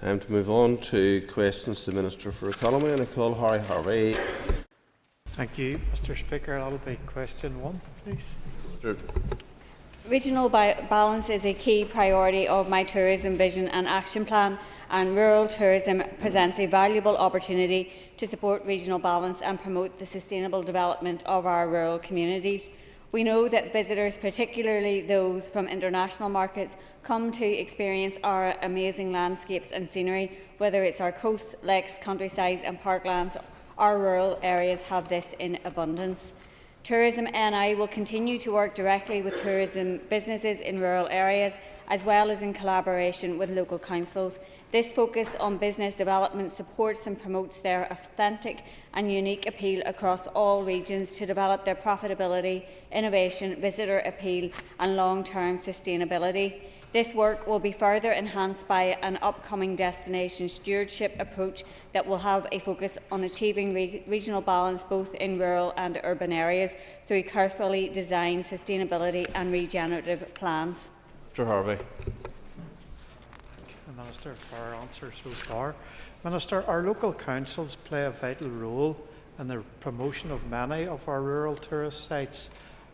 To move on to questions to the Minister for Economy, and I call Harry Harvey. Thank you, Mr. Speaker. That'll be question 1, please. Regional balance is a key priority of my tourism vision and action plan, and rural tourism presents a valuable opportunity to support regional balance and promote the sustainable development of our rural communities. We know that visitors, particularly those from international markets, come to experience our amazing landscapes and scenery, whether it's our coasts, lakes, countrysides and parklands. Our rural areas have this in abundance. Tourism NI will continue to work directly with tourism businesses in rural areas, as well as in collaboration with local councils. This focus on business development supports and promotes their authentic and unique appeal across all regions to develop their profitability, innovation, visitor appeal and long-term sustainability. This work will be further enhanced by an upcoming destination stewardship approach that will have a focus on achieving regional balance both in rural and urban areas through carefully designed sustainability and regenerative plans. Mr. Harvey. The Minister for our answer so far. Minister, our local councils play a vital role in the promotion of many of our rural tourist sites.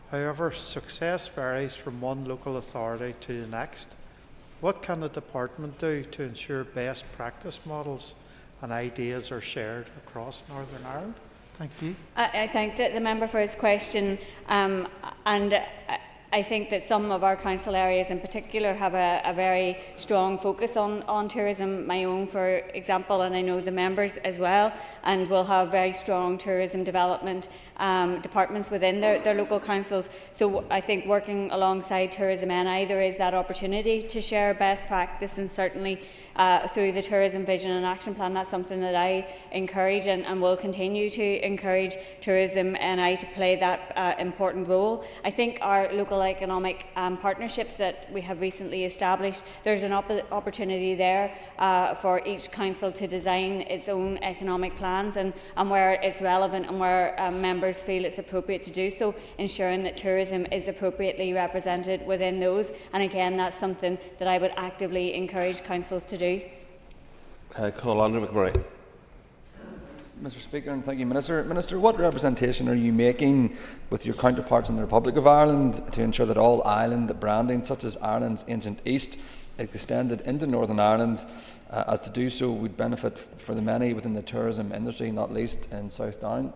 However, success varies from one local authority to the next. What can the Department do to ensure best practice models and ideas are shared across Northern Ireland? Thank you. I thank the member for his question, and I think that some of our council areas in particular have a very strong focus on tourism, my own for example, and I know the members as well, and will have very strong tourism development departments within their local councils. So I think working alongside Tourism NI, there is that opportunity to share best practice, and certainly through the Tourism Vision and Action Plan, that's something that I encourage and will continue to encourage Tourism NI to play that important role. I think our local economic partnerships that we have recently established, there's an opportunity there for each council to design its own economic plans, and where it's relevant and where members feel it's appropriate to do so, ensuring that tourism is appropriately represented within those. And again, that's something that I would actively encourage councils to do. Call Andrew McMurray. Mr. Speaker, and thank you, Minister. Minister, what representation are you making with your counterparts in the Republic of Ireland to ensure that all island branding, such as Ireland's ancient East, is extended into Northern Ireland, as to do so would benefit for the many within the tourism industry, not least in South Down?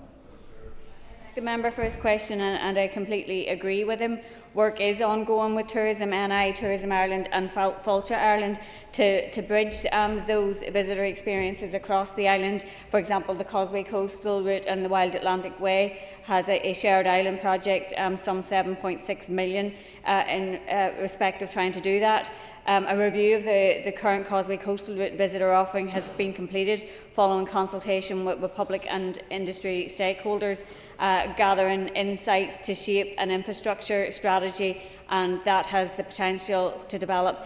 The member for his question, and I completely agree with him. Work is ongoing with Tourism NI, Tourism Ireland and Fáilte Ireland to bridge those visitor experiences across the island. For example, the Causeway Coastal Route and the Wild Atlantic Way has a shared island project, some 7.6 million in respect of trying to do that. A review of the current Causeway Coastal Route visitor offering has been completed following consultation with public and industry stakeholders, gathering insights to shape an infrastructure strategy, and that has the potential to develop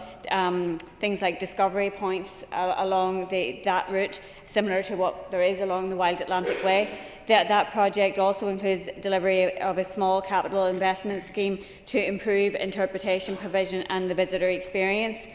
things like discovery points along that route, similar to what there is along the Wild Atlantic Way. That project also includes delivery of a small capital investment scheme to improve interpretation provision and the visitor experience.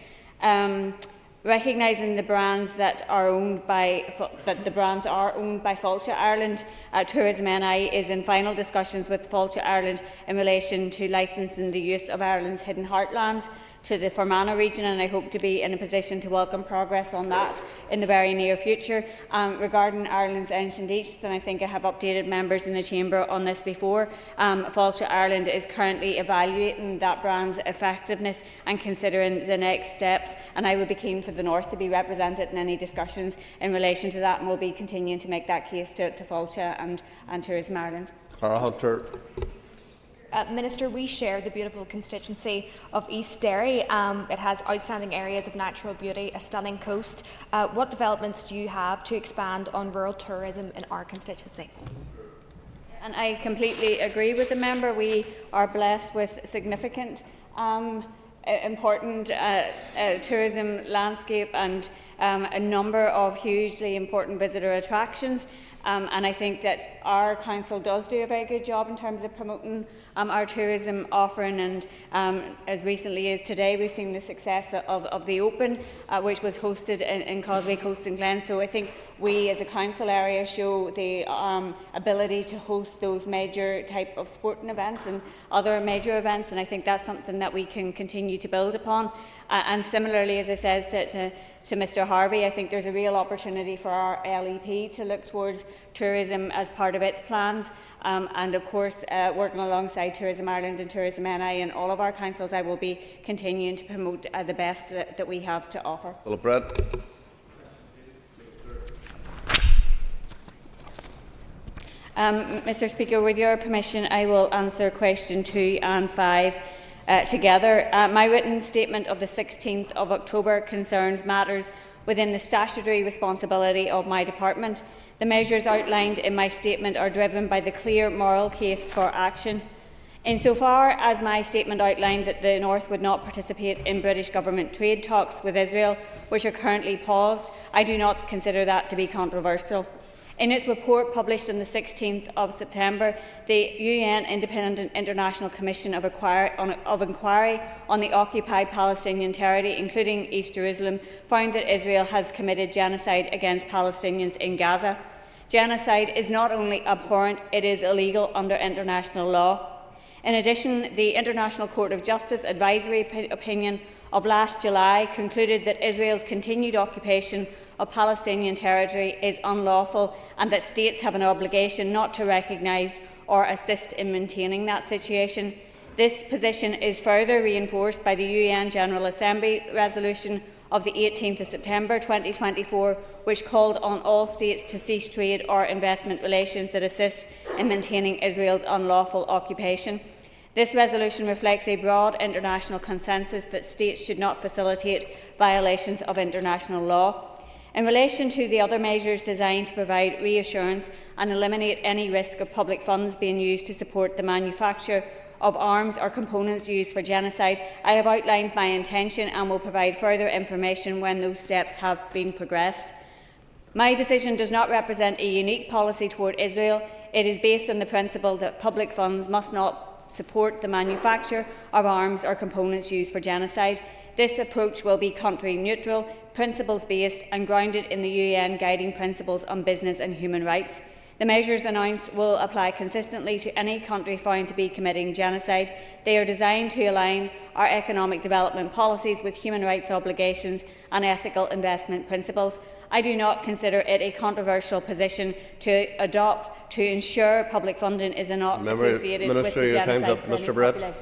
Recognising the brands that are owned by Fáilte Ireland, Tourism NI is in final discussions with Fáilte Ireland in relation to licensing the use of Ireland's hidden heartlands to the Fermanagh region, and I hope to be in a position to welcome progress on that in the very near future. Regarding Ireland's ancient East, and I think I have updated members in the Chamber on this before, Fáilte Ireland is currently evaluating that brand's effectiveness and considering the next steps, and I would be keen for the North to be represented in any discussions in relation to that, and we'll be continuing to make that case to Fáilte and Tourism Ireland. Cara Hunter. Minister, we share the beautiful constituency of East Derry. It has outstanding areas of natural beauty, a stunning coast. What developments do you have to expand on rural tourism in our constituency? And I completely agree with the member. We are blessed with significant important tourism landscape and a number of hugely important visitor attractions. And I think that our council does do a very good job in terms of promoting our tourism offering, and as recently as today we've seen the success of the Open, which was hosted in Causeway Coast and Glen. So I think we as a council area show the ability to host those major type of sporting events and other major events, and I think that's something that we can continue to build upon. And similarly, as I said to Mr Harvey, I think there's a real opportunity for our LEP to look towards tourism as part of its plans, and of course working alongside Tourism Ireland and Tourism NI and all of our councils, I will be continuing to promote the best that we have to offer. Philip Brett. Mr Speaker, with your permission, I will answer question 2 and 5 together. My written statement of the 16th of October concerns matters within the statutory responsibility of my department. The measures outlined in my statement are driven by the clear moral case for action. Insofar as my statement outlined that the North would not participate in British government trade talks with Israel, which are currently paused, I do not consider that to be controversial. In its report published on the 16th of September, the UN Independent International Commission of Inquiry on the occupied Palestinian territory, including East Jerusalem, found that Israel has committed genocide against Palestinians in Gaza. Genocide is not only abhorrent, it is illegal under international law. In addition, the International Court of Justice advisory opinion of last July concluded that Israel's continued occupation of Palestinian territory is unlawful and that states have an obligation not to recognise or assist in maintaining that situation. This position is further reinforced by the UN General Assembly resolution of the 18th of September 2024, which called on all states to cease trade or investment relations that assist in maintaining Israel's unlawful occupation. This resolution reflects a broad international consensus that states should not facilitate violations of international law. In relation to the other measures designed to provide reassurance and eliminate any risk of public funds being used to support the manufacture of arms or components used for genocide, I have outlined my intention and will provide further information when those steps have been progressed. My decision does not represent a unique policy toward Israel. It is based on the principle that public funds must not support the manufacture of arms or components used for genocide. This approach will be country neutral, principles-based and grounded in the UN Guiding Principles on Business and Human Rights. The measures announced will apply consistently to any country found to be committing genocide. They are designed to align our economic development policies with human rights obligations and ethical investment principles. I do not consider it a controversial position to adopt to ensure public funding is not associated with the genocide. Mr. Brett.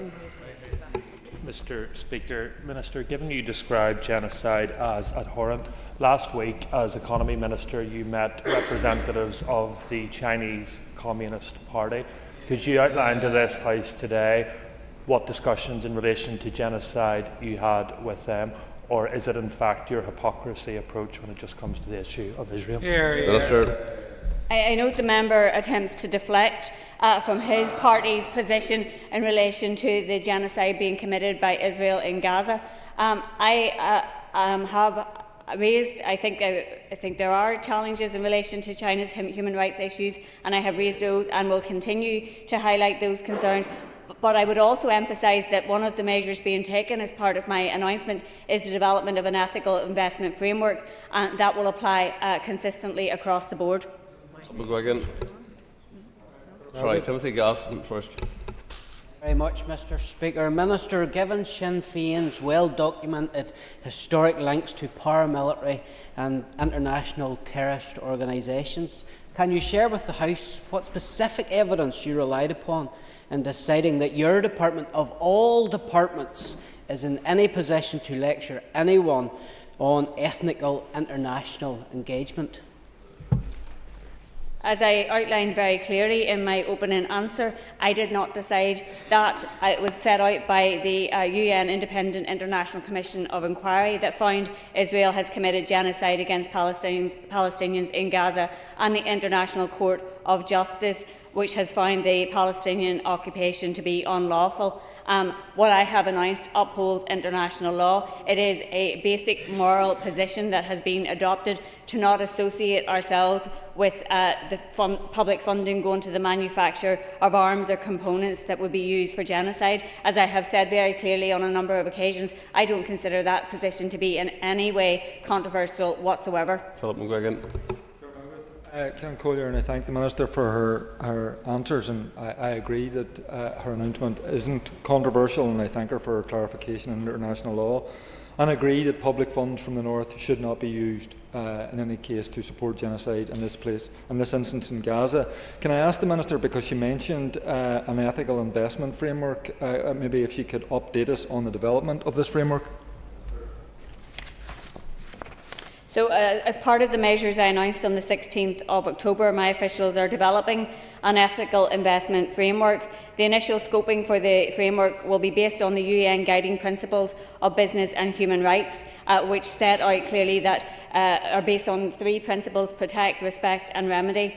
Mr. Speaker, Minister, given you described genocide as abhorrent, last week as Economy Minister you met representatives of the Chinese Communist Party. Could you outline to this House today what discussions in relation to genocide you had with them, or is it in fact your hypocrisy approach when it just comes to the issue of Israel? Minister. I note the member attempts to deflect from his party's position in relation to the genocide being committed by Israel in Gaza. I have raised, I think there are challenges in relation to China's human rights issues, and I have raised those and will continue to highlight those concerns. But I would also emphasise that one of the measures being taken as part of my announcement is the development of an ethical investment framework, and that will apply consistently across the board. Sorry, Timothy Gaston first. Very much, Mr. Speaker. Minister, given Sinn Féin's well-documented historic links to paramilitary and international terrorist organisations, can you share with the House what specific evidence you relied upon in deciding that your department, of all departments, is in any position to lecture anyone on ethnical international engagement? As I outlined very clearly in my opening answer, I did not decide that. It was set out by the UN Independent International Commission of Inquiry that found Israel has committed genocide against Palestinians in Gaza, and the International Court of Justice which has found the Palestinian occupation to be unlawful. What I have announced upholds international law. It is a basic moral position that has been adopted to not associate ourselves with the public funding going to the manufacture of arms or components that would be used for genocide. As I have said very clearly on a number of occasions, I don't consider that position to be in any way controversial whatsoever. Philip McGuigan. Can Collier, and I thank the Minister for her answers, and I agree that her announcement isn't controversial, and I thank her for her clarification on international law, and agree that public funds from the North should not be used in any case to support genocide in this instance in Gaza. Can I ask the Minister, because she mentioned an ethical investment framework, maybe if she could update us on the development of this framework? So, as part of the measures I announced on the 16th of October, my officials are developing an ethical investment framework. The initial scoping for the framework will be based on the UN Guiding Principles of Business and Human Rights, which set out clearly that are based on 3 principles: protect, respect and remedy.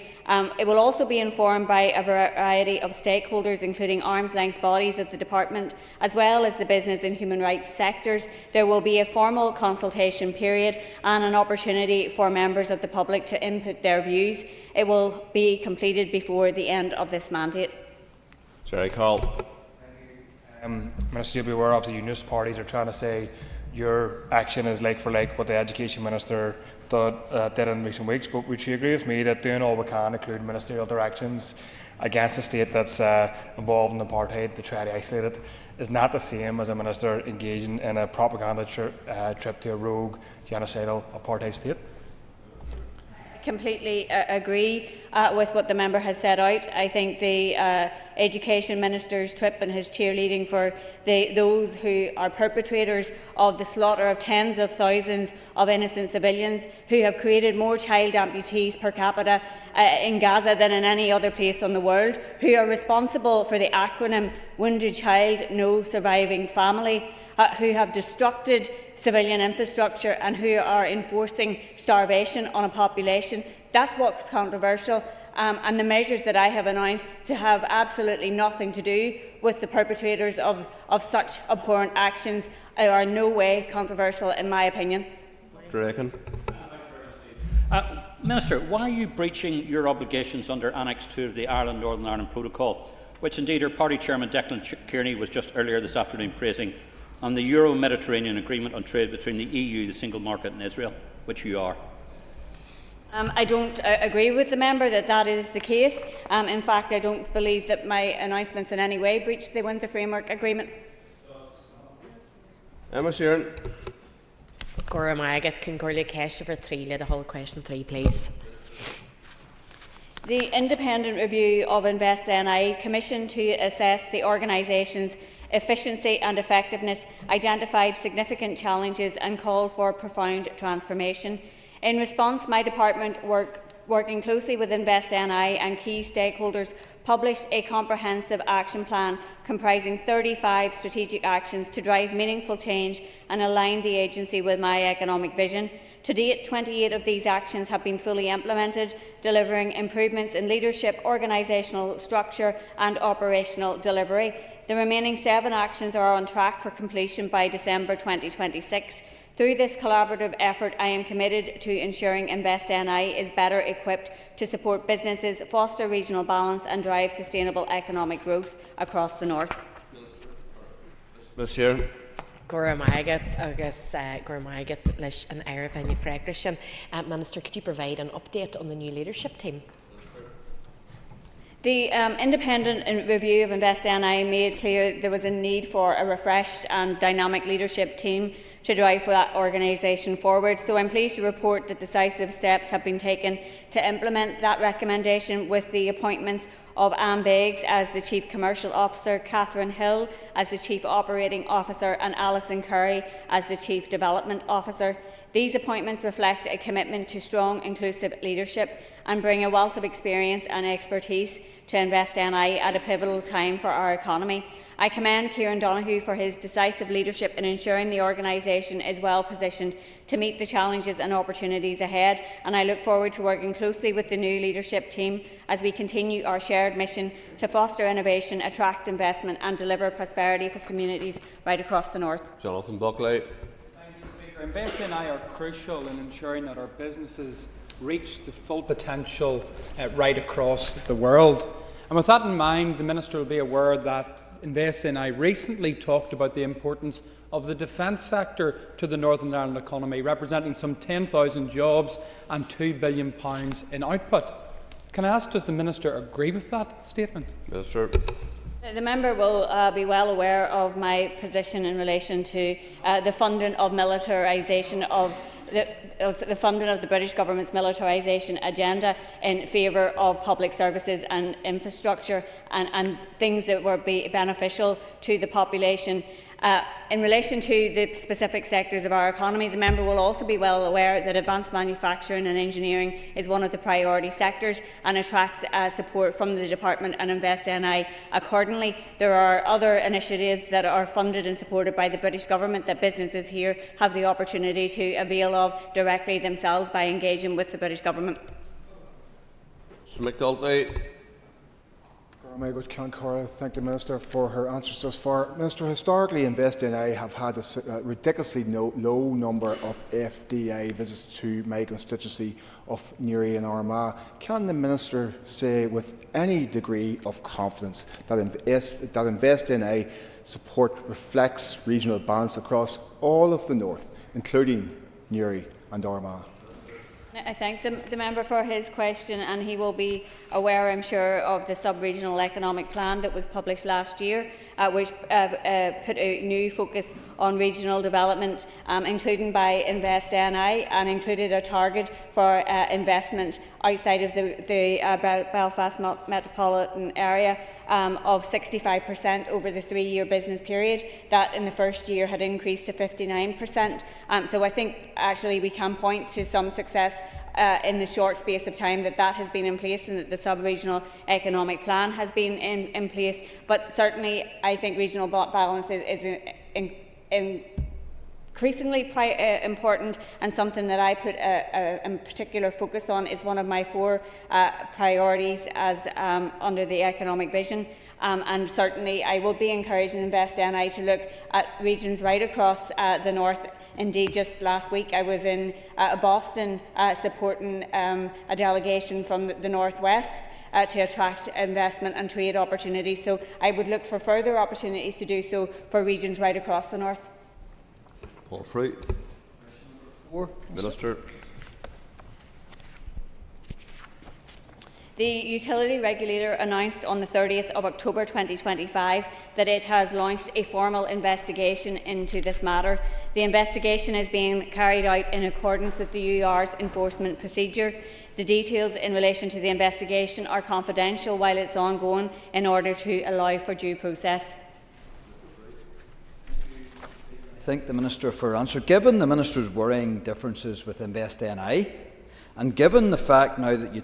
It will also be informed by a variety of stakeholders, including arm's-length bodies of the Department, as well as the business and human rights sectors. There will be a formal consultation period and an opportunity for members of the public to input their views. It will be completed before the end of this mandate. Jerry Call. Minister, you'll be aware, obviously, unionist parties are trying to say your action is like for like what the Education Minister did in recent weeks, but would you agree with me that doing all we can, including ministerial directions against a state that's involved in apartheid to try to isolate it, is not the same as a minister engaging in a propaganda trip to a rogue, genocidal apartheid state? Completely agree with what the member has set out. I think the Education Minister's trip and his cheerleading for those who are perpetrators of the slaughter of tens of thousands of innocent civilians, who have created more child amputees per capita in Gaza than in any other place in the world, who are responsible for the acronym Wounded Child, No Surviving Family, who have destructed civilian infrastructure and who are enforcing starvation on a population. That's what's controversial. And the measures that I have announced to have absolutely nothing to do with the perpetrators of such abhorrent actions are in no way controversial, in my opinion. Draken. Minister, why are you breaching your obligations under Annex 2 of the Ireland-Northern Ireland Protocol, which indeed our party chairman Declan Kearney was just earlier this afternoon praising, on the Euro-Mediterranean Agreement on Trade between the EU, the single market and Israel, which you are? I don't agree with the member that that is the case. In fact, I don't believe that my announcements in any way breach the Windsor Framework Agreement. Emma Sheeran. Gora Magath, Concordia Cash for 3, let a whole question 3, please. The independent review of InvestNI, commissioned to assess the organisation's efficiency and effectiveness, identified significant challenges and called for profound transformation. In response, my department, working closely with InvestNI and key stakeholders, published a comprehensive action plan comprising 35 strategic actions to drive meaningful change and align the agency with my economic vision. To date, 28 of these actions have been fully implemented, delivering improvements in leadership, organisational structure and operational delivery. The remaining 7 actions are on track for completion by December 2026. Through this collaborative effort, I am committed to ensuring InvestNI is better equipped to support businesses, foster regional balance and drive sustainable economic growth across the North. Ms. Sheeran. Gora Magath, Gora Magath, Lish and Eire Venue Fregrishin. Minister, could you provide an update on the new leadership team? The independent review of InvestNI made clear there was a need for a refreshed and dynamic leadership team to drive that organisation forward. So I'm pleased to report that decisive steps have been taken to implement that recommendation, with the appointments of Anne Biggs as the Chief Commercial Officer, Catherine Hill as the Chief Operating Officer and Alison Curry as the Chief Development Officer. These appointments reflect a commitment to strong, inclusive leadership and bring a wealth of experience and expertise to InvestNI at a pivotal time for our economy. I commend Kieran Donoghue for his decisive leadership in ensuring the organisation is well positioned to meet the challenges and opportunities ahead, and I look forward to working closely with the new leadership team as we continue our shared mission to foster innovation, attract investment and deliver prosperity for communities right across the North. Jonathan Buckley. Invest in I are crucial in ensuring that our businesses reach the full potential right across the world. And with that in mind, the Minister will be aware that Invest in I recently talked about the importance of the defence sector to the Northern Ireland economy, representing some 10,000 jobs and £2 billion in output. Can I ask, does the Minister agree with that statement? Minister. The member will be well aware of my position in relation to the funding of militarisation of the funding of the British Government's militarisation agenda in favour of public services and infrastructure and things that would be beneficial to the population. In relation to the specific sectors of our economy, the member will also be well aware that advanced manufacturing and engineering is one of the priority sectors and attracts support from the Department and Invest NI accordingly. There are other initiatives that are funded and supported by the British Government that businesses here have the opportunity to avail of directly themselves by engaging with the British Government. Mr McDulty. Thank the Minister for her answers thus far. Minister, historically Invest NI have had a ridiculously low number of FDI visits to my constituency of Newry and Armagh. Can the Minister say with any degree of confidence that Invest NI support reflects regional balance across all of the North, including Newry and Armagh? I thank the member for his question, and he will be aware, I'm sure, of the sub-regional economic plan that was published last year, which put a new focus on regional development, including by Invest NI, and included a target for investment outside of the Belfast metropolitan area of 65% over the 3-year business period. That in the first year had increased to 59%. So I think actually we can point to some success in the short space of time that has been in place and that the sub-regional economic plan has been in place. But certainly I think regional balance is increasingly important, and something that I put a particular focus on. Is one of my 4 priorities as under the economic vision. And certainly I will be encouraging Invest NI to look at regions right across the North. Indeed, just last week I was in Boston supporting a delegation from the North West to attract investment and trade opportunities. So I would look for further opportunities to do so for regions right across the North. Paul Fruit. Minister. The utility regulator announced on the 30th of October 2025 that it has launched a formal investigation into this matter. The investigation is being carried out in accordance with the UR's enforcement procedure. The details in relation to the investigation are confidential while it's ongoing in order to allow for due process. Thank the Minister for her answer. Given the Minister's worrying differences with Invest NI, and given the fact now that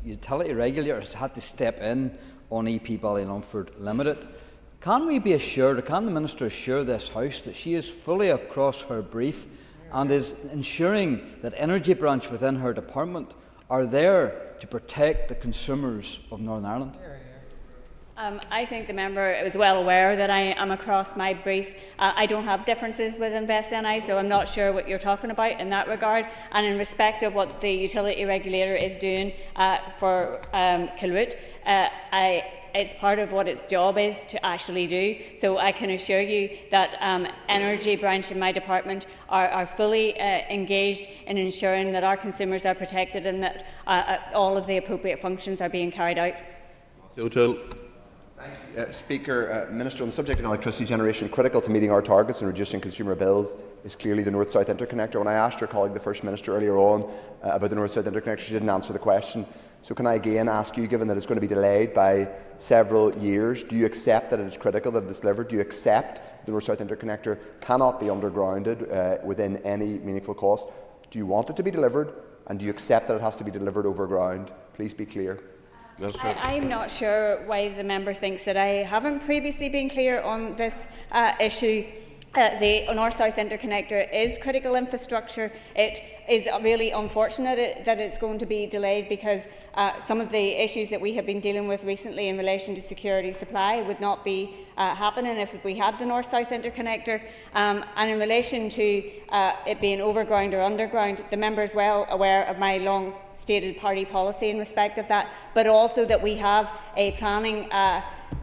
utility regulator has had to step in on EP Ballylumford Limited, can we be assured, or can the Minister assure this House that she is fully across her brief and is ensuring that Energy Branch within her department are there to protect the consumers of Northern Ireland? I think the member is well aware that I am across my brief. I don't have differences with Invest NI, so I'm not sure what you're talking about in that regard. And in respect of what the utility regulator is doing for Kilroot, it's part of what its job is to actually do. So I can assure you that Energy Branch in my department are fully engaged in ensuring that our consumers are protected and that all of the appropriate functions are being carried out. O'Toole. Speaker, Minister, on the subject of electricity generation, critical to meeting our targets and reducing consumer bills is clearly the North-South Interconnector. When I asked your colleague, the First Minister, earlier on about the North-South Interconnector, she didn't answer the question. So can I again ask you, given that it's going to be delayed by several years, do you accept that it is critical that it is delivered? Do you accept that the North-South Interconnector cannot be undergrounded within any meaningful cost? Do you want it to be delivered? And do you accept that it has to be delivered over ground? Please be clear. Minister. I'm not sure why the member thinks that I haven't previously been clear on this issue. The North-South Interconnector is critical infrastructure. It is really unfortunate that it's going to be delayed because some of the issues that we have been dealing with recently in relation to security of supply would not be happening if we had the North-South Interconnector. And in relation to it being overground or underground, the member is well aware of my long-stated party policy in respect of that, but also that we have a planning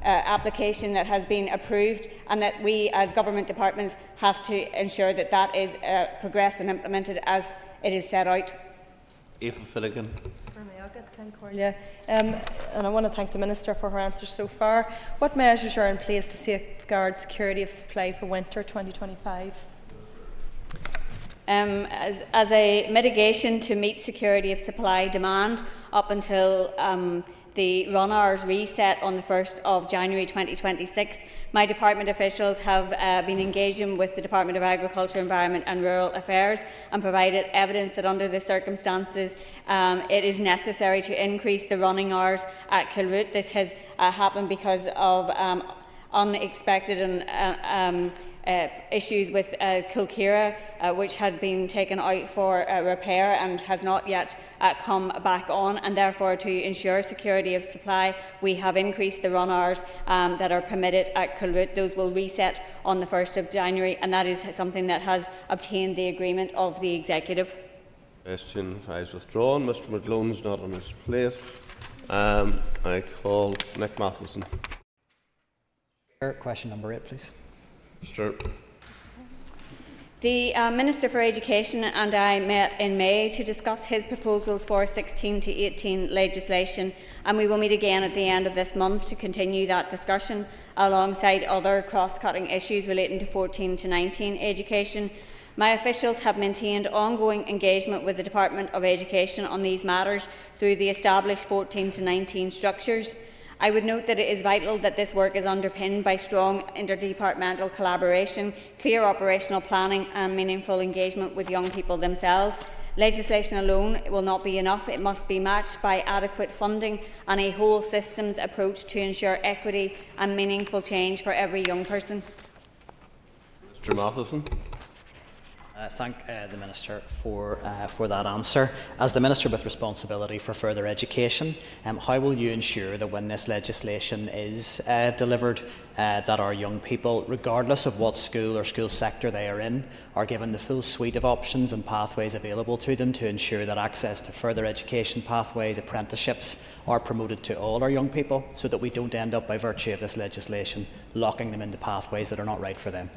application that has been approved, and that we as government departments have to ensure that that is progressed and implemented as it is set out. Aoife Finnegan. And I want to thank the Minister for her answers so far. What measures are in place to safeguard security of supply for winter 2025? As a mitigation to meet security of supply demand up until the run hours reset on the 1st of January 2026, my department officials have been engaging with the Department of Agriculture, Environment and Rural Affairs and provided evidence that under the circumstances it is necessary to increase the running hours at Kilroot. This has happened because of unexpected and issues with Kilkira, which had been taken out for repair and has not yet come back on, and therefore to ensure security of supply we have increased the run hours that are permitted at Kilroot. Those will reset on the 1st of January, and that is something that has obtained the agreement of the Executive. Question 5 is withdrawn. Mr McGlone is not in his place. I call Nick Matheson. Question number 8, please. Sure. The Minister for Education and I met in May to discuss his proposals for 16 to 18 legislation, and we will meet again at the end of this month to continue that discussion alongside other cross-cutting issues relating to 14 to 19 education. My officials have maintained ongoing engagement with the Department of Education on these matters through the established 14 to 19 structures. I would note that it is vital that this work is underpinned by strong interdepartmental collaboration, clear operational planning and meaningful engagement with young people themselves. Legislation alone will not be enough. It must be matched by adequate funding and a whole systems approach to ensure equity and meaningful change for every young person. Mr Matheson. Thank the Minister for that answer. As the Minister with responsibility for further education, how will you ensure that when this legislation is delivered, that our young people, regardless of what school or school sector they are in, are given the full suite of options and pathways available to them to ensure that access to further education pathways, apprenticeships, are promoted to all our young people, so that we don't end up, by virtue of this legislation, locking them into pathways that are not right for them?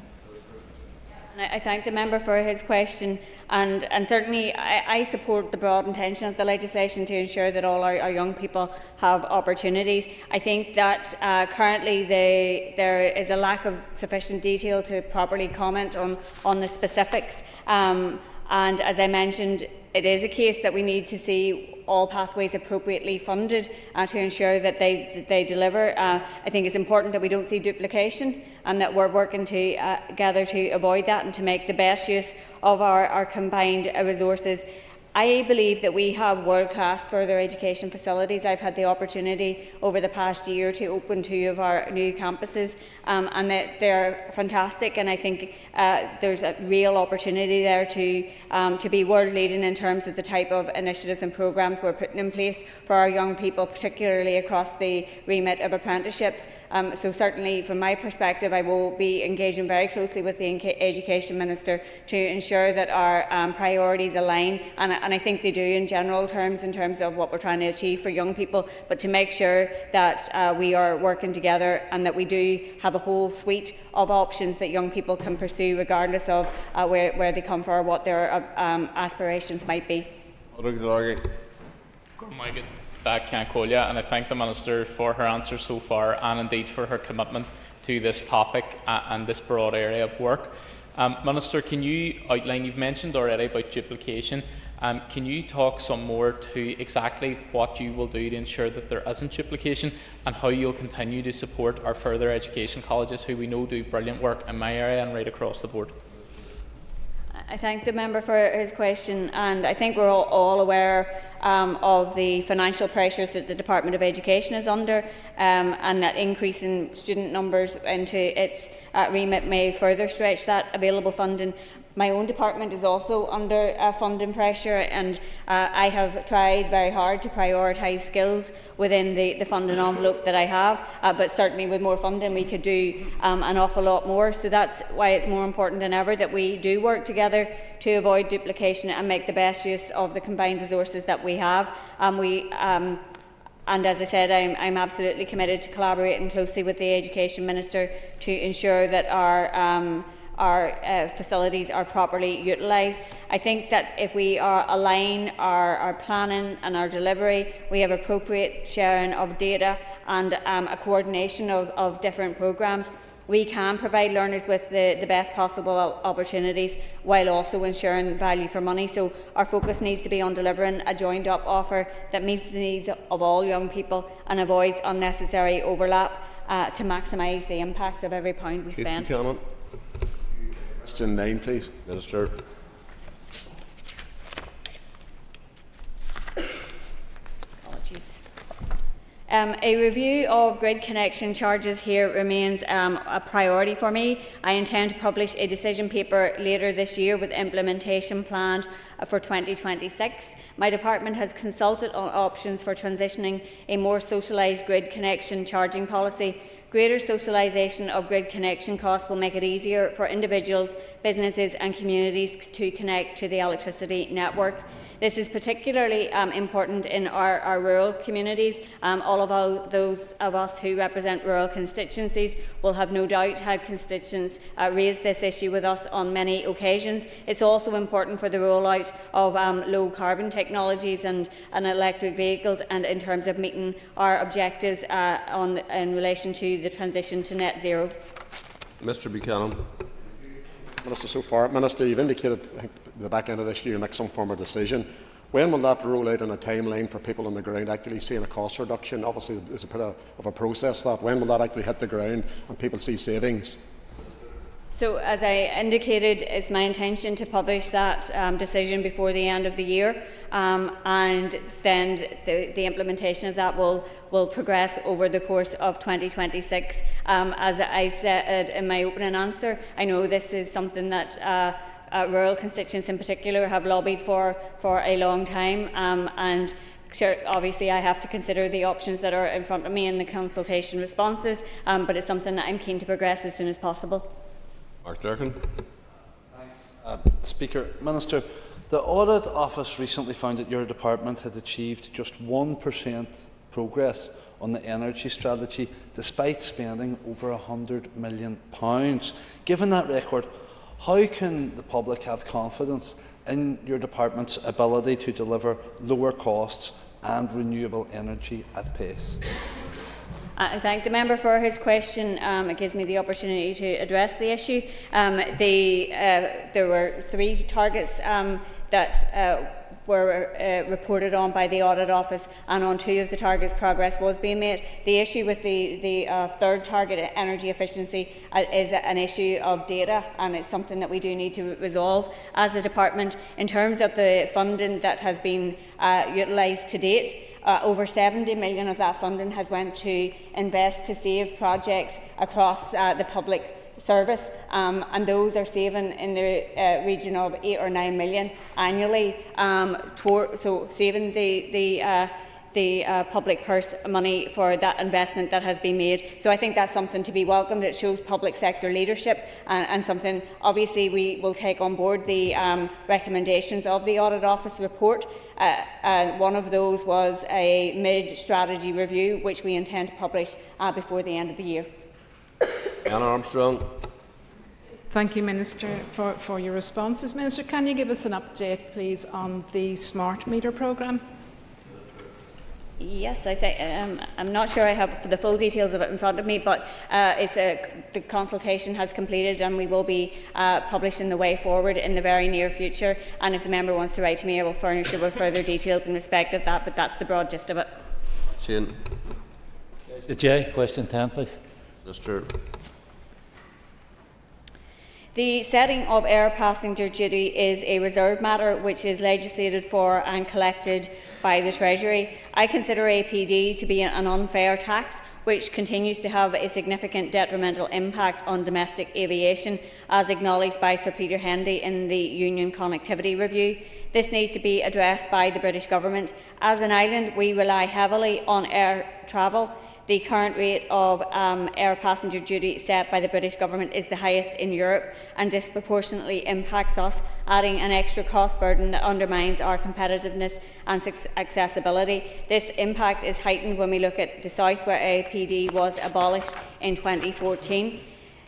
I thank the member for his question, and certainly I support the broad intention of the legislation to ensure that all our young people have opportunities. I think that currently there is a lack of sufficient detail to properly comment on the specifics, and as I mentioned, it is a case that we need to see all pathways appropriately funded to ensure that they deliver. I think it's important that we don't see duplication and that we're working together to avoid that and to make the best use of our combined resources. I believe that we have world-class further education facilities. I've had the opportunity over the past year to open 2 of our new campuses, and they're fantastic, and I think there's a real opportunity there to be world-leading in terms of the type of initiatives and programmes we're putting in place for our young people, particularly across the remit of apprenticeships. So certainly from my perspective, I will be engaging very closely with the Education Minister to ensure that our priorities align, and I think they do in general terms, in terms of what we're trying to achieve for young people, but to make sure that we are working together and that we do have a whole suite of options that young people can pursue regardless of where they come from or what their aspirations might be. And I thank the Minister for her answers so far, and indeed for her commitment to this topic and this broad area of work. Minister, can you outline, you've mentioned already about duplication, can you talk some more to exactly what you will do to ensure that there isn't duplication, and how you'll continue to support our further education colleges, who we know do brilliant work in my area and right across the board? I thank the member for his question, and I think we're all aware of the financial pressures that the Department of Education is under, and that increase in student numbers into its remit may further stretch that available funding. My own department is also under funding pressure, and I have tried very hard to prioritise skills within the funding envelope that I have, but certainly with more funding we could do an awful lot more. So that's why it's more important than ever that we do work together to avoid duplication and make the best use of the combined resources that we have. And as I said, I'm absolutely committed to collaborating closely with the Education Minister to ensure that our facilities are properly utilised. I think that if we align our planning and our delivery, we have appropriate sharing of data and a coordination of different programmes, we can provide learners with the best possible opportunities while also ensuring value for money. So our focus needs to be on delivering a joined-up offer that meets the needs of all young people and avoids unnecessary overlap to maximise the impact of every pound we spend. Question 9, please. Minister. Apologies. A review of grid connection charges here remains a priority for me. I intend to publish a decision paper later this year with implementation planned for 2026. My department has consulted on options for transitioning a more socialised grid connection charging policy. Greater socialisation of grid connection costs will make it easier for individuals, businesses and communities to connect to the electricity network. This is particularly important in our rural communities. All of those of us who represent rural constituencies will have no doubt had constituents raise this issue with us on many occasions. It's also important for the rollout of low carbon technologies and electric vehicles, and in terms of meeting our objectives in relation to the transition to net zero. Mr Buchanan. Minister, so far, Minister, you've indicated I think, the back end of this year you'll make some form of decision. When will that roll out on a timeline for people on the ground actually seeing a cost reduction? Obviously, there's a bit of a process that. When will that actually hit the ground and people see savings? So, as I indicated, it's my intention to publish that decision before the end of the year, and then the implementation of that will progress over the course of 2026. As I said in my opening answer, I know this is something that rural constituents in particular have lobbied for a long time, and sure, obviously I have to consider the options that are in front of me in the consultation responses, but it's something that I'm keen to progress as soon as possible. Mark Durkin. Speaker, Minister, the Audit Office recently found that your department had achieved just 1% progress on the energy strategy despite spending over £100 million. Given that record, how can the public have confidence in your department's ability to deliver lower costs and renewable energy at pace? I thank the member for his question. It gives me the opportunity to address the issue. There were 3 targets that were reported on by the Audit Office, and on 2 of the targets progress was being made. The issue with the 3rd target, energy efficiency, is an issue of data, and it's something that we do need to resolve as a department. In terms of the funding that has been utilised to date, over 70 million of that funding has went to invest to save projects across the public service, and those are saving in the region of 8 or 9 million annually, so saving the public purse money for that investment that has been made. So I think that's something to be welcomed. It shows public sector leadership, and something obviously we will take on board the recommendations of the Audit Office report. One of those was a mid-strategy review, which we intend to publish before the end of the year. Anna Armstrong. Thank you, Minister, for your responses. Minister, can you give us an update, please, on the smart meter programme? Yes, I think I'm not sure I have the full details of it in front of me, but the consultation has completed, and we will be publishing the way forward in the very near future. And if the member wants to write to me, I will furnish you with further details in respect of that. But that's the broad gist of it. Shane. J, question 10, please. Mr. The setting of air passenger duty is a reserved matter which is legislated for and collected by the Treasury. I consider APD to be an unfair tax which continues to have a significant detrimental impact on domestic aviation, as acknowledged by Sir Peter Hendy in the Union Connectivity Review. This needs to be addressed by the British Government. As an island, we rely heavily on air travel. The current rate of air passenger duty set by the British Government is the highest in Europe and disproportionately impacts us, adding an extra cost burden that undermines our competitiveness and accessibility. This impact is heightened when we look at the South, where APD was abolished in 2014.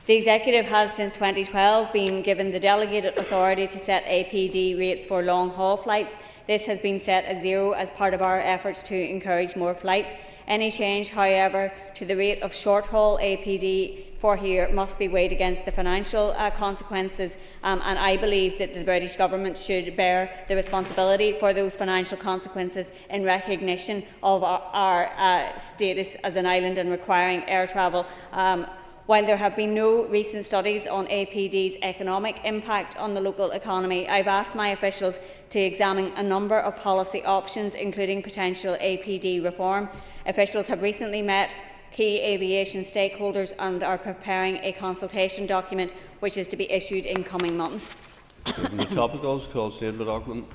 The Executive has since 2012 been given the delegated authority to set APD rates for long-haul flights. This has been set at zero as part of our efforts to encourage more flights. Any change, however, to the rate of short-haul APD for here must be weighed against the financial consequences, and I believe that the British Government should bear the responsibility for those financial consequences in recognition of our status as an island and requiring air travel. While there have been no recent studies on APD's economic impact on the local economy, I've asked my officials to examine a number of policy options, including potential APD reform. Officials have recently met key aviation stakeholders and are preparing a consultation document which is to be issued in coming months. The topicals, call Sinead McLaughlin.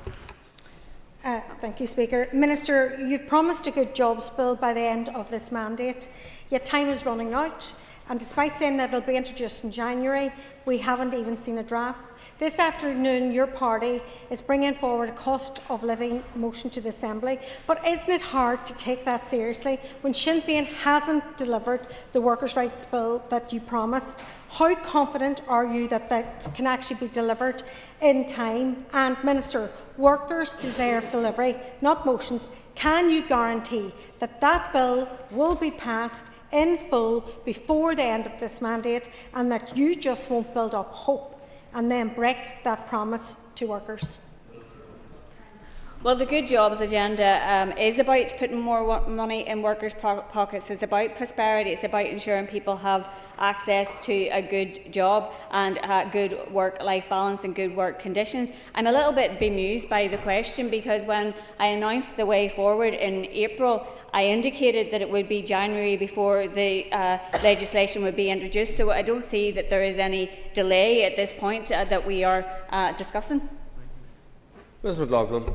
Thank you, Speaker. Minister, you've promised a good jobs bill by the end of this mandate, yet time is running out. And despite saying that it will be introduced in January, we haven't even seen a draft. This afternoon, your party is bringing forward a cost of living motion to the Assembly. But isn't it hard to take that seriously when Sinn Féin hasn't delivered the workers' rights bill that you promised? How confident are you that that can actually be delivered in time? And Minister, workers deserve delivery, not motions. Can you guarantee that that bill will be passed in full before the end of this mandate, and that you just won't build up hope and then break that promise to workers? Well, the Good Jobs agenda is about putting more money in workers' pockets. It's about prosperity. It's about ensuring people have access to a good job and good work-life balance and good work conditions. I'm a little bit bemused by the question, because when I announced the way forward in April, I indicated that it would be January before the legislation would be introduced. So I don't see that there is any delay at this point that we are discussing. Ms McLaughlin.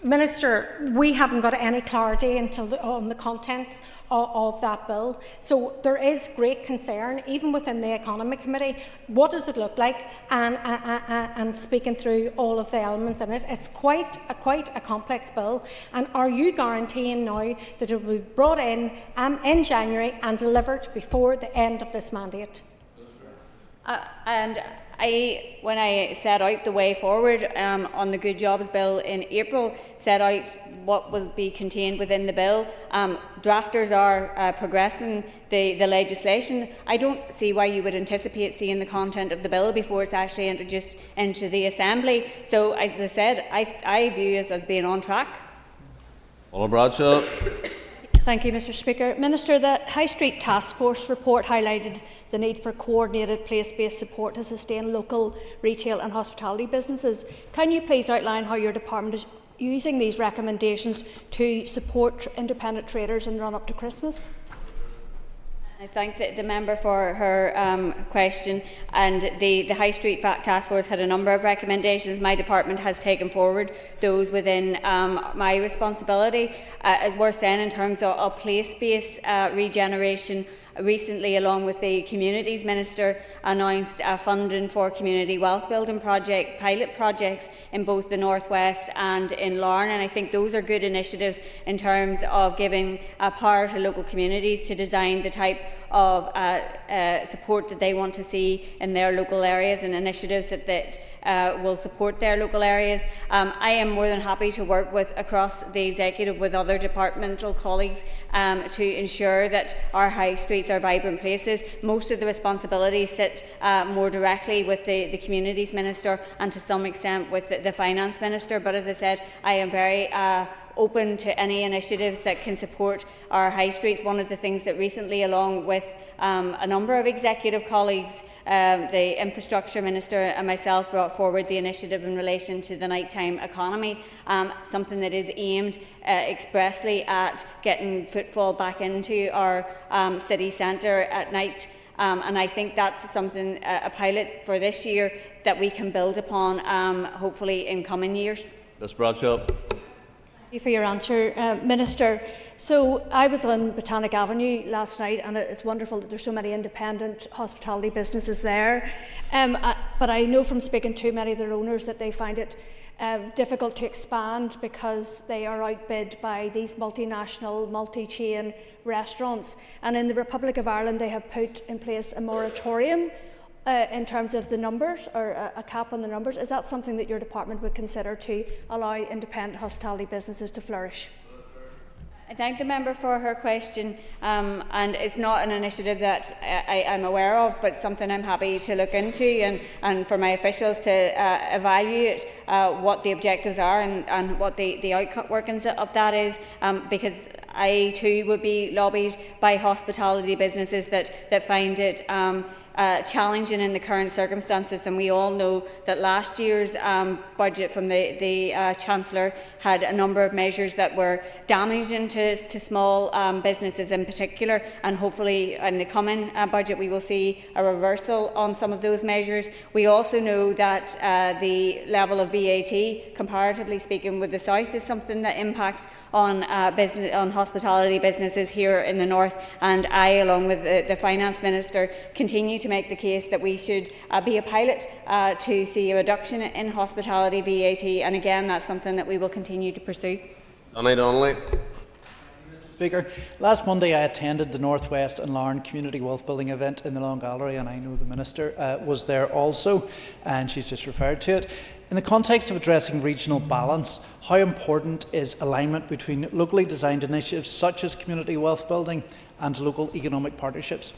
Minister, we haven't got any clarity on the contents of that bill. So there is great concern, even within the Economy Committee. What does it look like? And speaking through all of the elements in it, it's quite a complex bill. And are you guaranteeing now that it will be brought in January and delivered before the end of this mandate? When I set out the way forward on the Good Jobs Bill in April, set out what will be contained within the bill. Drafters are progressing the legislation. I don't see why you would anticipate seeing the content of the bill before it's actually introduced into the Assembly. So, as I said, I view it as being on track. Paula Bradshaw. Thank you, Mr Speaker. Minister, the High Street Task Force report highlighted the need for coordinated place-based support to sustain local retail and hospitality businesses. Can you please outline how your department is using these recommendations to support independent traders in the run-up to Christmas? I thank the member for her question. And the High Street Task Force had a number of recommendations. My department has taken forward those within my responsibility. As we're saying, in terms of place-based regeneration, recently, along with the Communities Minister, announced funding for community wealth building pilot projects in both the North West and in Larne, and I think those are good initiatives in terms of giving power to local communities to design the type of support that they want to see in their local areas and initiatives that will support their local areas. I am more than happy to work across the Executive with other departmental colleagues to ensure that our high streets are vibrant places. Most of the responsibilities sit more directly with the Communities Minister and to some extent with the Finance Minister, but as I said, I am very open to any initiatives that can support our high streets. One of the things that recently, along with a number of executive colleagues, the Infrastructure Minister and myself brought forward the initiative in relation to the nighttime economy, something that is aimed expressly at getting footfall back into our city centre at night. And I think that's something, a pilot for this year, that we can build upon, hopefully in coming years. Ms Bradshaw. Thank you for your answer, Minister. So I was on Botanic Avenue last night, and it's wonderful that there's so many independent hospitality businesses there. But I know from speaking to many of their owners that they find it difficult to expand because they are outbid by these multinational, multi-chain restaurants. And in the Republic of Ireland, they have put in place a moratorium in terms of the numbers, or a cap on the numbers. Is that something that your department would consider to allow independent hospitality businesses to flourish? I thank the member for her question, and it's not an initiative that I am aware of, but something I'm happy to look into and for my officials to evaluate what the objectives are and what the outworkings of that is, because I too would be lobbied by hospitality businesses that find it challenging in the current circumstances, and we all know that last year's budget from the Chancellor had a number of measures that were damaging to small businesses in particular, and hopefully in the coming budget we will see a reversal on some of those measures. We also know that the level of VAT, comparatively speaking with the South, is something that impacts on hospitality businesses here in the North, and I, along with the Finance Minister, continue to make the case that we should be a pilot to see a reduction in hospitality VAT, and again that's something that we will continue to pursue. Donny Donnelly. Speaker, last Monday I attended the North West and Larne Community Wealth Building event in the Long Gallery, and I know the Minister was there also, and she's just referred to it. In the context of addressing regional balance, how important is alignment between locally designed initiatives such as community wealth building and local economic partnerships?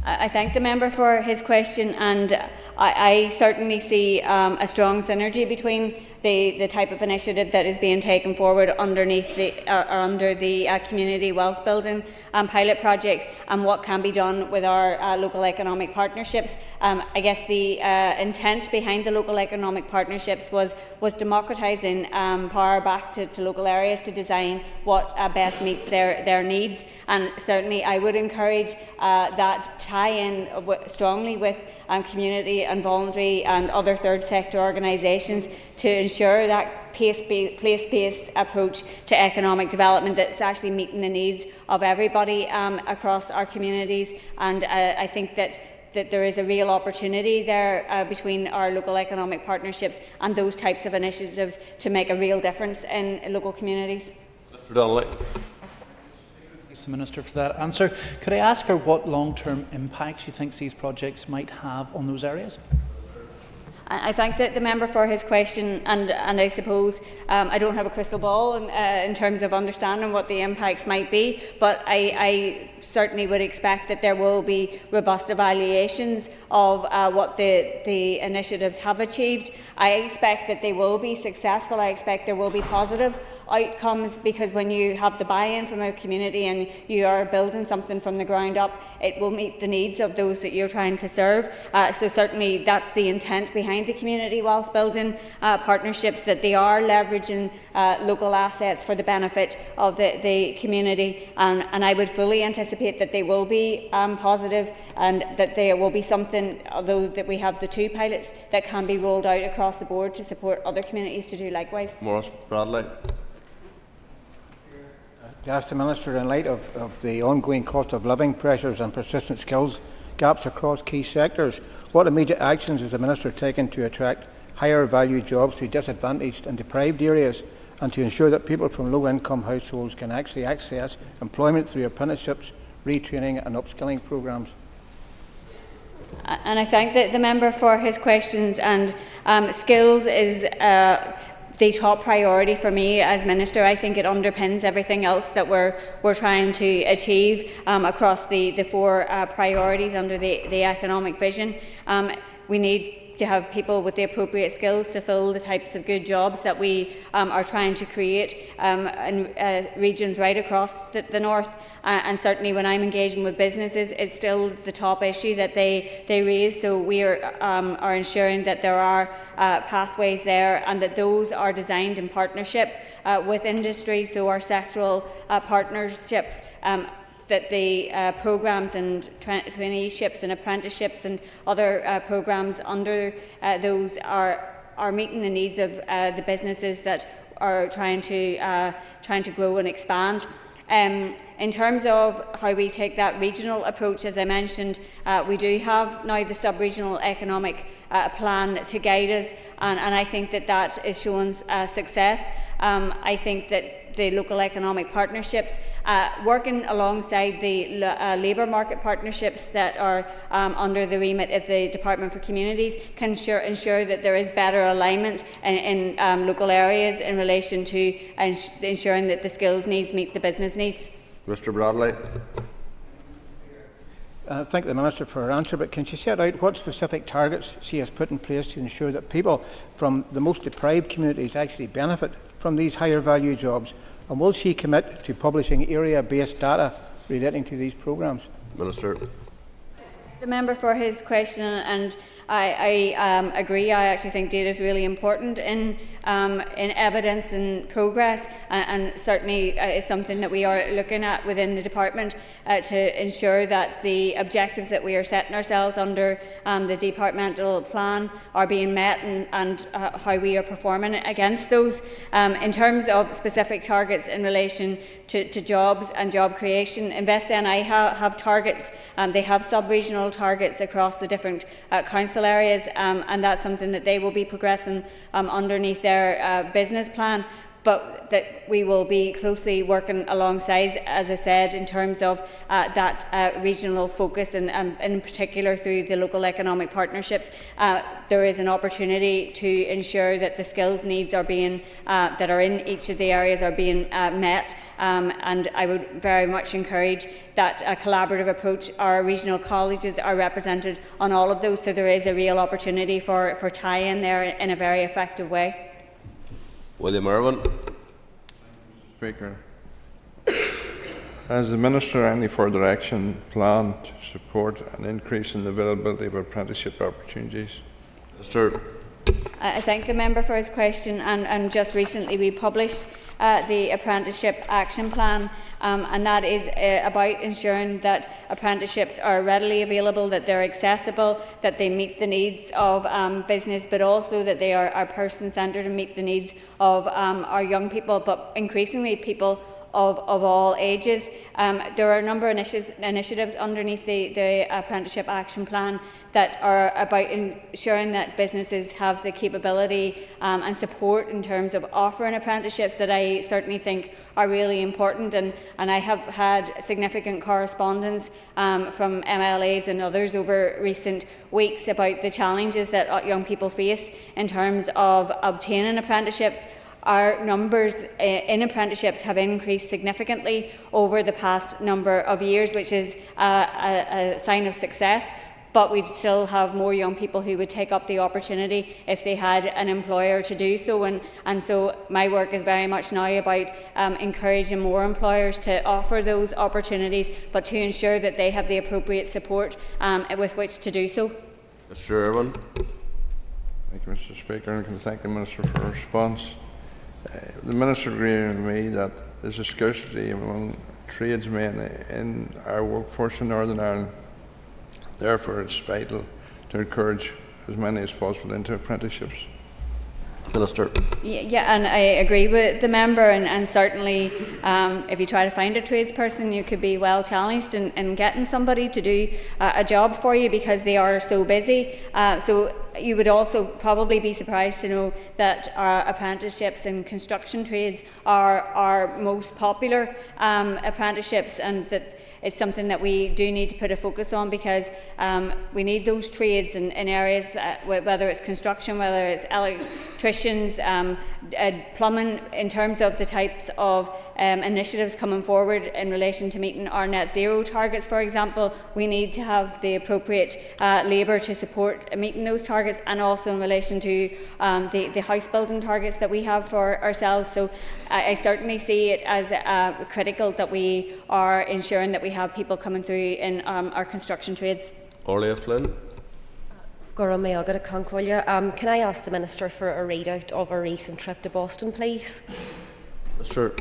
I thank the member for his question, and I certainly see a strong synergy between the type of initiative that is being taken forward underneath under the community wealth building pilot projects and what can be done with our local economic partnerships. I guess the intent behind the local economic partnerships was democratising power back to local areas to design what best meets their needs, and certainly I would encourage that tie-in strongly with community and voluntary and other third sector organisations to ensure that place-based approach to economic development that's actually meeting the needs of everybody across our communities. And I think that there is a real opportunity there between our local economic partnerships and those types of initiatives to make a real difference in local communities. Mr Donnelly. Thanks, the Minister, for that answer. Could I ask her what long-term impacts she thinks these projects might have on those areas? I thank the member for his question, and I suppose I don't have a crystal ball in terms of understanding what the impacts might be, but I certainly would expect that there will be robust evaluations of what the initiatives have achieved. I expect that they will be successful. I expect there will be positive outcomes, because when you have the buy-in from a community and you are building something from the ground up, it will meet the needs of those that you're trying to serve. So certainly that's the intent behind the community wealth building partnerships, that they are leveraging local assets for the benefit of the community, and I would fully anticipate that they will be positive, and that there will be something, although that we have the 2 pilots, that can be rolled out across the board to support other communities to do likewise. Maurice Bradley. To ask the Minister, in light of the ongoing cost of living pressures and persistent skills gaps across key sectors, what immediate actions is the Minister taking to attract higher value jobs to disadvantaged and deprived areas, and to ensure that people from low income households can actually access employment through apprenticeships, retraining and upskilling programmes? And I thank the member for his questions, and skills is the top priority for me as Minister. I think it underpins everything else that we're trying to achieve across the 4 priorities under the economic vision. We need to have people with the appropriate skills to fill the types of good jobs that we are trying to create in regions right across the north. And certainly when I'm engaging with businesses, it's still the top issue that they raise. So we are ensuring that there are pathways there, and that those are designed in partnership with industry, so our sectoral partnerships, that the programmes and traineeships and apprenticeships and other programmes under those are meeting the needs of the businesses that are trying to grow and expand. In terms of how we take that regional approach, as I mentioned, we do have now the sub-regional economic plan to guide us, and I think that is showing success. I think that the local economic partnerships, working alongside the labour market partnerships that are under the remit of the Department for Communities, can ensure that there is better alignment in local areas in relation to ensuring that the skills needs meet the business needs. Mr Bradley. I thank the Minister for her answer, but can she set out what specific targets she has put in place to ensure that people from the most deprived communities actually benefit from these higher value jobs? And will she commit to publishing area-based data relating to these programmes? Minister. The member for his question, and I agree. I actually think data is really important in evidence and progress, and certainly is something that we are looking at within the department to ensure that the objectives that we are setting ourselves under the departmental plan are being met, and how we are performing against those. In terms of specific targets in relation to jobs and job creation, InvestNI have targets. They have sub-regional targets across the different council areas, and that's something that they will be progressing underneath their business plan, but that we will be closely working alongside, as I said, in terms of that regional focus, and in particular through the local economic partnerships. There is an opportunity to ensure that the skills needs are being that are in each of the areas are being met, and I would very much encourage that collaborative approach. Our regional colleges are represented on all of those, so there is a real opportunity for tie-in there in a very effective way. William Irwin. Speaker, has the Minister any further action planned to support an increase in the availability of apprenticeship opportunities? Minister. I thank the member for his question, and just recently we published the Apprenticeship Action Plan, and that is about ensuring that apprenticeships are readily available, that they're accessible, that they meet the needs of business, but also that they are person-centred and meet the needs of our young people, but increasingly people of all ages. There are a number of initiatives underneath the Apprenticeship Action Plan that are about ensuring that businesses have the capability and support in terms of offering apprenticeships that I certainly think are really important, and I have had significant correspondence from MLAs and others over recent weeks about the challenges that young people face in terms of obtaining apprenticeships. Our numbers in apprenticeships have increased significantly over the past number of years, which is a sign of success. But we still have more young people who would take up the opportunity if they had an employer to do so. And so my work is very much now about encouraging more employers to offer those opportunities, but to ensure that they have the appropriate support with which to do so. Mr. Irwin. Thank you, Mr. Speaker, and I can thank the Minister for her response. The Minister agreed with me that there's a scarcity among tradesmen in our workforce in Northern Ireland. Therefore, it's vital to encourage as many as possible into apprenticeships. Minister. Yeah, and I agree with the member, and certainly if you try to find a tradesperson, you could be well challenged in getting somebody to do a job for you because they are so busy. So you would also probably be surprised to know that our apprenticeships in construction trades are our most popular apprenticeships, and that it's something that we do need to put a focus on, because we need those trades in areas, whether it's construction, whether it's electricians, plumbing, in terms of the types of initiatives coming forward in relation to meeting our net zero targets, for example. We need to have the appropriate labour to support meeting those targets, and also in relation to the house building targets that we have for ourselves. So I certainly see it as critical that we are ensuring that we have people coming through in our construction trades. Orla Flynn. Can I ask the Minister for a readout of a recent trip to Boston, please? Mr.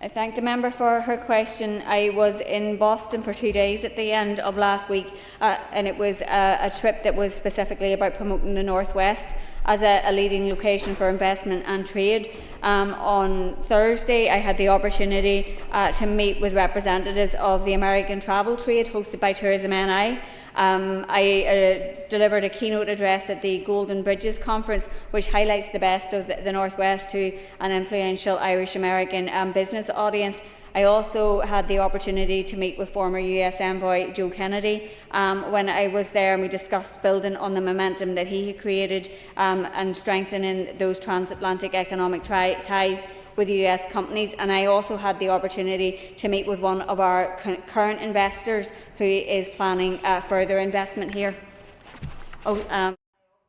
I thank the member for her question. I was in Boston for 2 days at the end of last week, and it was a trip that was specifically about promoting the North West as a leading location for investment and trade. On Thursday, I had the opportunity to meet with representatives of the American travel trade hosted by Tourism NI. I delivered a keynote address at the Golden Bridges Conference, which highlights the best of the North West to an influential Irish-American business audience. I also had the opportunity to meet with former US Envoy Joe Kennedy when I was there, and we discussed building on the momentum that he had created and strengthening those transatlantic economic ties with US companies. And I also had the opportunity to meet with one of our current investors who is planning further investment here.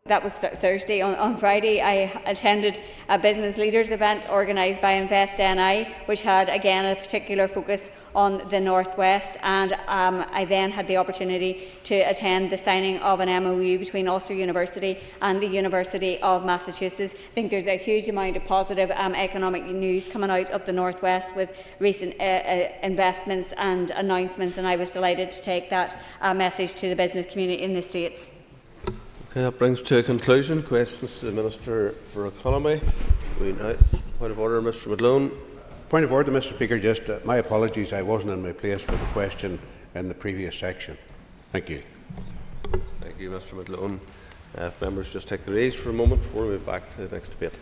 That was Thursday. On Friday, I attended a business leaders event organised by Invest NI, which had again a particular focus on the North West, and I then had the opportunity to attend the signing of an MOU between Ulster University and the University of Massachusetts. I think there's a huge amount of positive economic news coming out of the North West with recent investments and announcements, and I was delighted to take that message to the business community in the States. Okay, that brings to a conclusion questions to the Minister for Economy. Point of order, Mr. McLone. Point of order, Mr. Speaker. Just my apologies, I wasn't in my place for the question in the previous section. Thank you. Thank you, Mr. McLone. If members just take their ease for a moment before we move back to the next debate.